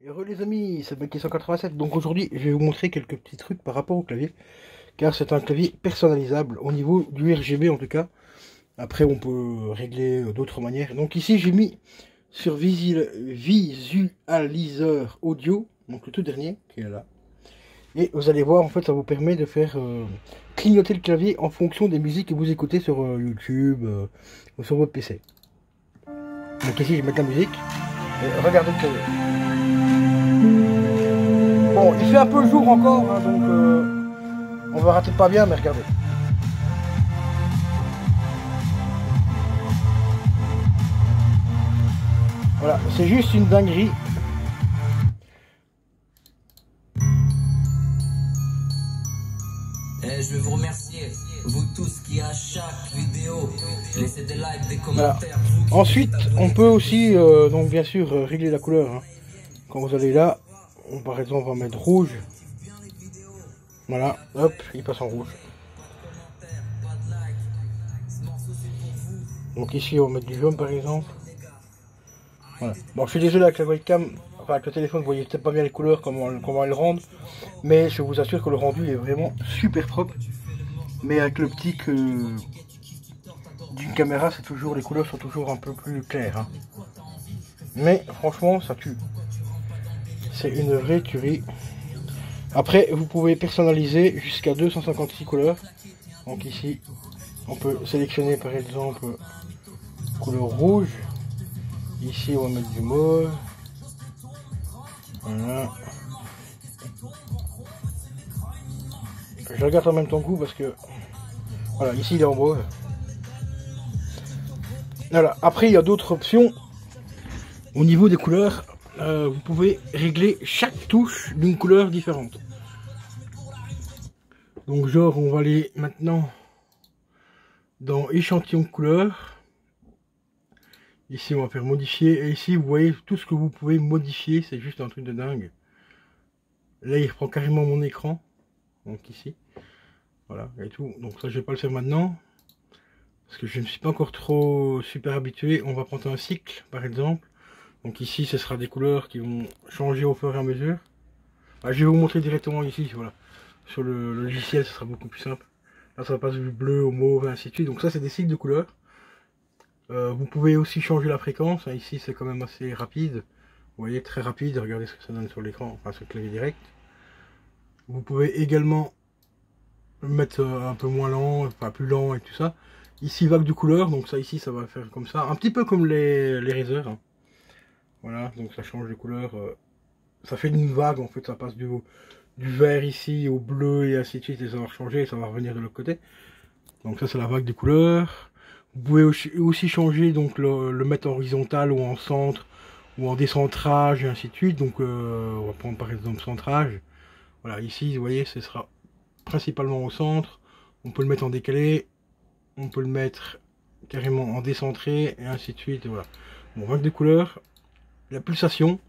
Et re les amis, c'est Becky 187. Donc aujourd'hui, je vais vous montrer quelques petits trucs par rapport au clavier. Car c'est un clavier personnalisable au niveau du RGB en tout cas. Après, on peut régler d'autres manières. Donc ici, j'ai mis sur visualiseur audio, donc le tout dernier qui est là. Et vous allez voir, en fait, ça vous permet de faire clignoter le clavier en fonction des musiques que vous écoutez sur YouTube ou sur votre PC. Donc ici, je vais mettre la musique. Et regardez le clavier. Bon, il fait un peu le jour encore, hein, donc on verra peut-être pas bien, mais regardez. Voilà, c'est juste une dinguerie. Et je veux vous remercier, vous tous qui à chaque vidéo laissez des likes, des commentaires. Voilà. Ensuite, on peut aussi, donc bien sûr, régler la couleur. Hein. Quand vous allez là, par exemple, on va mettre rouge. Voilà, hop, il passe en rouge. Donc ici, on va mettre du jaune par exemple. Voilà. Bon, je suis désolé avec la webcam, enfin avec le téléphone, vous voyez peut-être pas bien les couleurs, comment elles rendent. Mais je vous assure que le rendu est vraiment super propre. Mais avec le petit que d'une caméra, c'est toujours, les couleurs sont toujours un peu plus claires. Hein. Mais franchement, ça tue. C'est une vraie tuerie. Après, vous pouvez personnaliser jusqu'à 256 couleurs. Donc ici, on peut sélectionner par exemple couleur rouge. Ici, on va mettre du mauve. Voilà. Je regarde en même temps que vous parce que voilà, ici il est en mauve. Voilà. Après, il y a d'autres options. Au niveau des couleurs, vous pouvez régler chaque touche d'une couleur différente. Donc genre, on va aller maintenant dans échantillon de couleurs. Ici, on va faire modifier. Et ici, vous voyez tout ce que vous pouvez modifier. C'est juste un truc de dingue. Là, il reprend carrément mon écran. Donc ici. Voilà, et tout. Donc ça, je vais pas le faire maintenant. Parce que je ne suis pas encore trop super habitué. On va prendre un cycle, par exemple. Donc ici, ce sera des couleurs qui vont changer au fur et à mesure. Ah, je vais vous montrer directement ici, voilà. Sur le logiciel, ce sera beaucoup plus simple. Là, ça passe du bleu au mauve, et ainsi de suite. Donc ça, c'est des cycles de couleurs. Vous pouvez aussi changer la fréquence. Ici, c'est quand même assez rapide. Vous voyez, très rapide. Regardez ce que ça donne sur l'écran, enfin sur le clavier direct. Vous pouvez également le mettre un peu moins lent, enfin plus lent et tout ça. Ici, vague de couleurs. Donc ça, ici, ça va faire comme ça. Un petit peu comme les Razer. Hein. Voilà, donc ça change de couleur. Ça fait une vague, en fait. Ça passe du vert ici au bleu et ainsi de suite. Et ça va changer et ça va revenir de l'autre côté. Donc ça, c'est la vague des couleurs. Vous pouvez aussi changer, donc le mettre en horizontal ou en centre ou en décentrage et ainsi de suite. Donc on va prendre par exemple centrage. Voilà, ici vous voyez, ce sera principalement au centre. On peut le mettre en décalé, on peut le mettre carrément en décentré et ainsi de suite. Et voilà. Bon, vague des couleurs, la pulsation.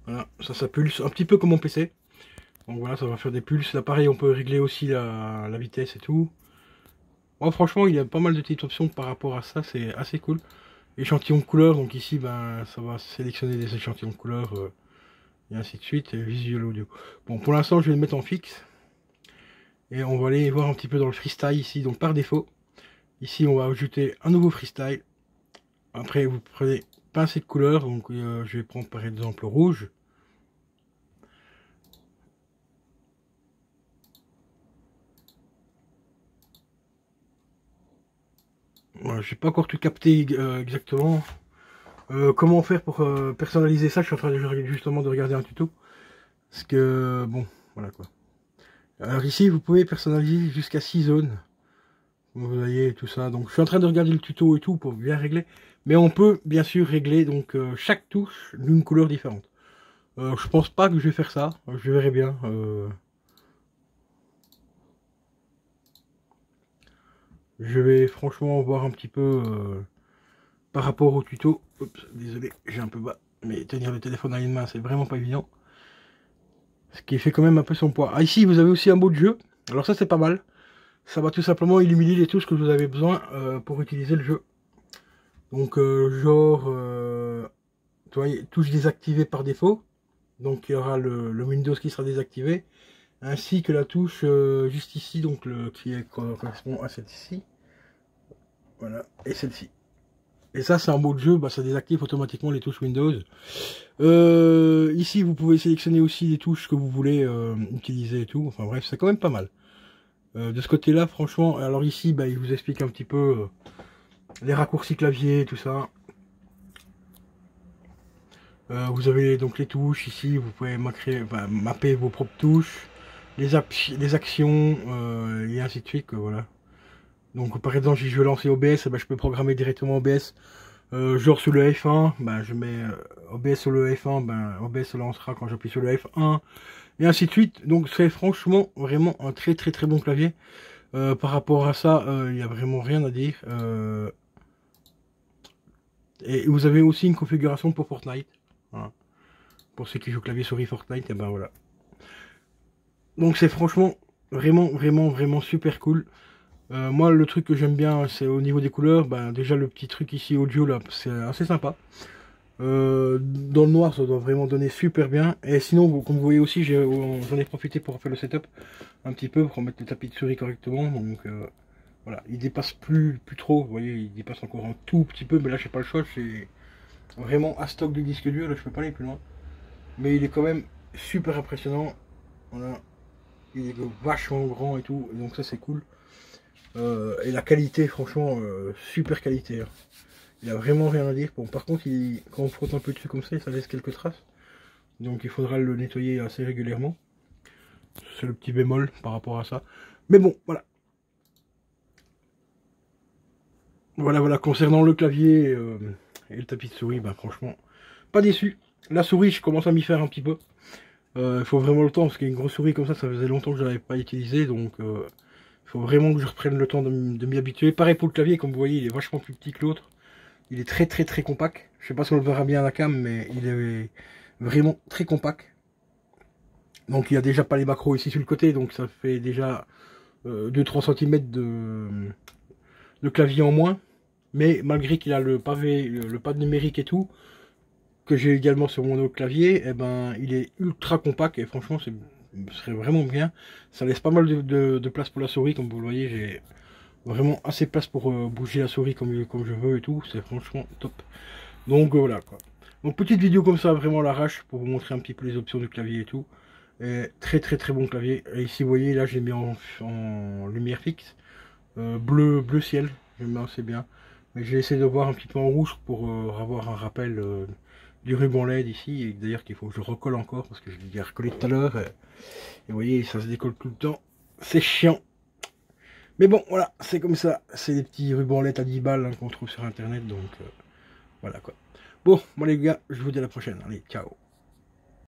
Voilà, ça pulse un petit peu comme mon PC. Donc voilà, ça va faire des pulses. Là pareil, on peut régler aussi la vitesse et tout. Oh, franchement, il y a pas mal de petites options par rapport à ça, c'est assez cool. Échantillon de couleurs, donc ici, ben, ça va sélectionner des échantillons de couleurs, et ainsi de suite, et visual audio. Bon, pour l'instant, je vais le mettre en fixe. Et on va aller voir un petit peu dans le freestyle ici, donc par défaut. Ici, on va ajouter un nouveau freestyle. Après, vous prenez pincée de couleurs, donc je vais prendre par exemple rouge. Voilà, je n'ai pas encore tout capté exactement. Comment faire pour personnaliser ça? Je suis en train justement de regarder un tuto. Parce que, bon, voilà quoi. Alors ici, vous pouvez personnaliser jusqu'à 6 zones. Vous voyez tout ça. Donc je suis en train de regarder le tuto et tout pour bien régler. Mais on peut bien sûr régler donc chaque touche d'une couleur différente. Je pense pas que je vais faire ça. Je verrai bien. Je vais franchement voir un petit peu par rapport au tuto. Oups, désolé, j'ai un peu bas. Mais tenir le téléphone à une main, c'est vraiment pas évident. Ce qui fait quand même un peu son poids. Ah, ici, vous avez aussi un mode jeu. Alors ça, c'est pas mal. Ça va tout simplement illuminer les touches que vous avez besoin pour utiliser le jeu. Donc, genre, tu vois, touche désactivée par défaut. Donc il y aura le Windows qui sera désactivé, ainsi que la touche juste ici, donc correspond à celle-ci. Voilà, et celle-ci. Et ça, c'est un mode jeu, bah, ça désactive automatiquement les touches Windows. Ici, vous pouvez sélectionner aussi les touches que vous voulez utiliser et tout. Enfin bref, c'est quand même pas mal. De ce côté-là, franchement, alors ici, bah, il vous explique un petit peu les raccourcis clavier, tout ça. Vous avez donc les touches ici, vous pouvez mapper vos propres touches, les actions, et ainsi de suite, quoi, voilà. Donc par exemple, si je veux lancer OBS, bah, je peux programmer directement OBS. Genre sur le F1, ben, je mets OBS sur le F1, ben, OBS se lancera quand j'appuie sur le F1, et ainsi de suite. Donc c'est franchement vraiment un très très très bon clavier. Par rapport à ça, il n'y a vraiment rien à dire. Et vous avez aussi une configuration pour Fortnite. Voilà. Pour ceux qui jouent clavier souris Fortnite, et ben voilà. Donc c'est franchement vraiment super cool. Moi, le truc que j'aime bien, c'est au niveau des couleurs. Ben, déjà, le petit truc ici audio, là, c'est assez sympa. Dans le noir, ça doit vraiment donner super bien. Et sinon, comme vous voyez aussi, j'en ai profité pour faire le setup un petit peu, pour remettre le tapis de souris correctement. Donc voilà, il dépasse plus trop. Vous voyez, il dépasse encore un tout petit peu, mais là, j'ai pas le choix. C'est vraiment à stock de disque dur. Là, je peux pas aller plus loin. Mais il est quand même super impressionnant. Voilà, il est vachement grand et tout. Donc ça, c'est cool. Et la qualité, franchement, super qualité. Hein. Il n'y a vraiment rien à dire. Bon, par contre, quand on frotte un peu dessus comme ça laisse quelques traces. Donc il faudra le nettoyer assez régulièrement. C'est le petit bémol par rapport à ça. Mais bon, voilà. Voilà, concernant le clavier et le tapis de souris, ben franchement, pas déçu. La souris, je commence à m'y faire un petit peu. Il faut vraiment le temps, parce qu'une grosse souris comme ça faisait longtemps que je ne l'avais pas utilisé. Donc il faut vraiment que je reprenne le temps de m'y habituer. Pareil pour le clavier, comme vous voyez, il est vachement plus petit que l'autre. Il est très compact. Je sais pas si on le verra bien à la cam, mais il est vraiment très compact. Donc il n'y a déjà pas les macros ici sur le côté, donc ça fait déjà 2-3 cm de clavier en moins. Mais malgré qu'il a le pavé, le pad numérique et tout, que j'ai également sur mon autre clavier, eh ben il est ultra compact et franchement ce serait vraiment bien. Ça laisse pas mal de place pour la souris, comme vous le voyez, j'ai vraiment assez de place pour bouger la souris comme je veux et tout, c'est franchement top. Donc voilà quoi. Donc petite vidéo comme ça, vraiment à l'arrache, pour vous montrer un petit peu les options du clavier et tout. Et très bon clavier. Et ici vous voyez, là j'ai mis en lumière fixe, bleu ciel, j'aime bien, assez bien. Mais j'ai essayé de voir un petit peu en rouge pour avoir un rappel du ruban LED ici. Et d'ailleurs qu'il faut que je recolle encore, parce que je l'ai recollé tout à l'heure. Et vous voyez, ça se décolle tout le temps, c'est chiant. Mais bon, voilà, c'est comme ça. C'est des petits rubans LED à 10 balles hein, qu'on trouve sur internet. Donc voilà quoi. Bon, moi les gars, je vous dis à la prochaine. Allez, ciao.